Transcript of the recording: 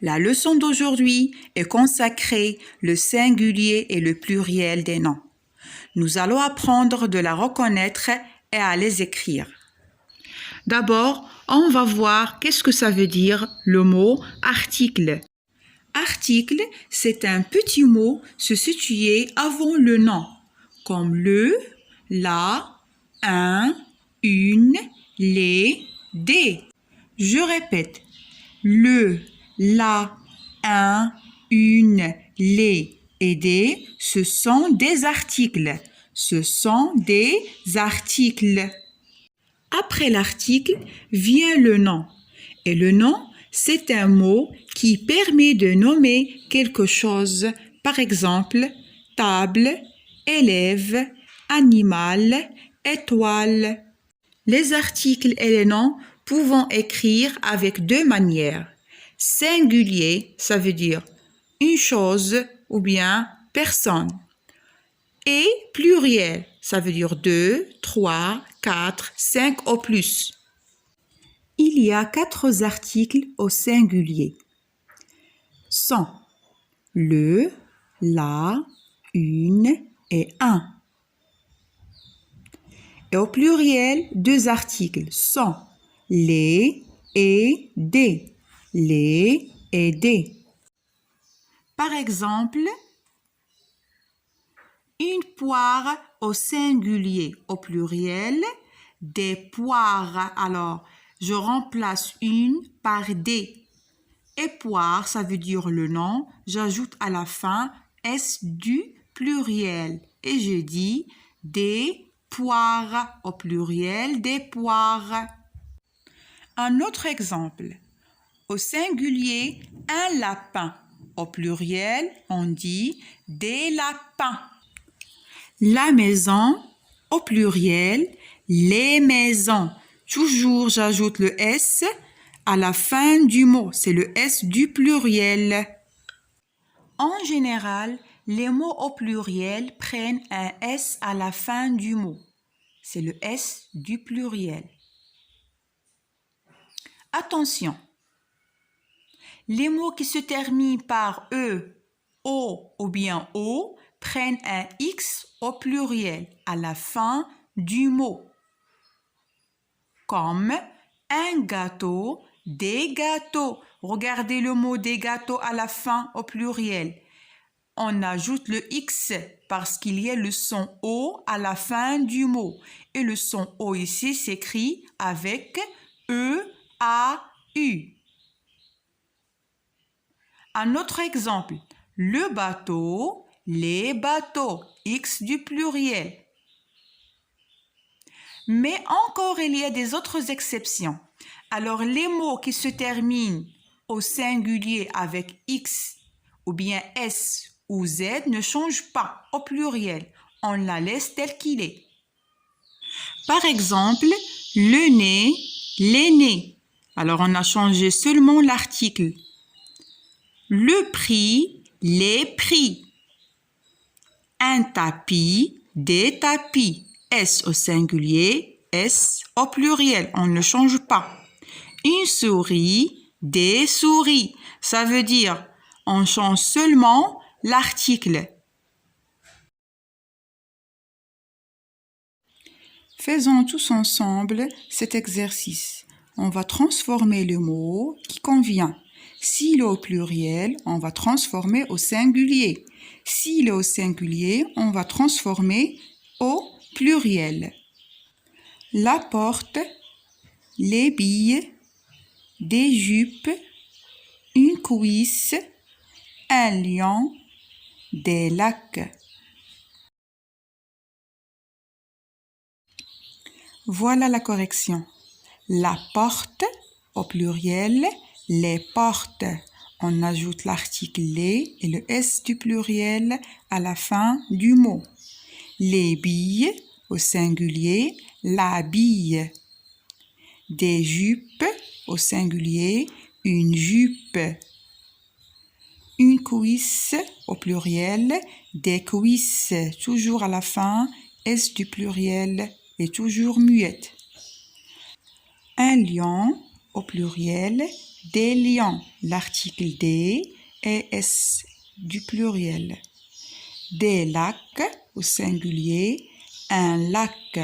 La leçon d'aujourd'hui est consacrée au singulier et le pluriel des noms. Nous allons apprendre de la reconnaître et à les écrire. D'abord, on va voir qu'est-ce que ça veut dire le mot article. Article, c'est un petit mot se situé avant le nom, comme le, la, un, une, les, des. Je répète, le, la, un, une, les et des, ce sont des articles. Ce sont des articles. Après l'article vient le nom. Et le nom, c'est un mot qui permet de nommer quelque chose. Par exemple, table, élève, animal, étoile. Les articles et les noms pouvons écrire avec deux manières. Singulier, ça veut dire une chose ou bien personne. Et pluriel, ça veut dire 2, 3, 4, 5 ou plus. Il y a 4 articles au singulier. Sont le, la, une et un. Et au pluriel, 2 articles sont les et des. Les et des. Par exemple, une poire au singulier, au pluriel, des poires. Alors, je remplace une par des. Et poire, ça veut dire le nom. J'ajoute à la fin S du pluriel. Et je dis des poires au pluriel, des poires. Un autre exemple. Au singulier, un lapin. Au pluriel, on dit des lapins. La maison, au pluriel, les maisons. Toujours, j'ajoute le S à la fin du mot. C'est le S du pluriel. En général, les mots au pluriel prennent un S à la fin du mot. C'est le S du pluriel. Attention, les mots qui se terminent par E, O ou bien O prennent un X au pluriel à la fin du mot. Comme un gâteau, des gâteaux. Regardez le mot des gâteaux à la fin au pluriel. On ajoute le X parce qu'il y a le son O à la fin du mot. Et le son O ici s'écrit avec E-A-U. Un autre exemple, le bateau, les bateaux, X du pluriel. Mais encore, il y a des autres exceptions. Alors, les mots qui se terminent au singulier avec X ou bien S ou Z ne changent pas au pluriel. On la laisse tel qu'il est. Par exemple, le nez, les nez. Alors, on a changé seulement l'article. Le prix, les prix. Un tapis, des tapis. S au singulier, S au pluriel, on ne change pas. Une souris, des souris. Ça veut dire, on change seulement l'article. Faisons tous ensemble cet exercice. On va transformer le mot qui convient. S'il est au pluriel, on va transformer au singulier. S'il est au singulier, on va transformer au pluriel. La porte, les billes, des jupes, une cuisse, un lion, des lacs. Voilà la correction. La porte, au pluriel, les portes. On ajoute l'article les et le S du pluriel à la fin du mot. Les billes, au singulier, la bille. Des jupes, au singulier, une jupe. Une cuisse, au pluriel, des cuisses, toujours à la fin, S du pluriel et toujours muette. Un lion, au pluriel, Des lions, l'article des et S du pluriel. Des lacs au singulier, un lac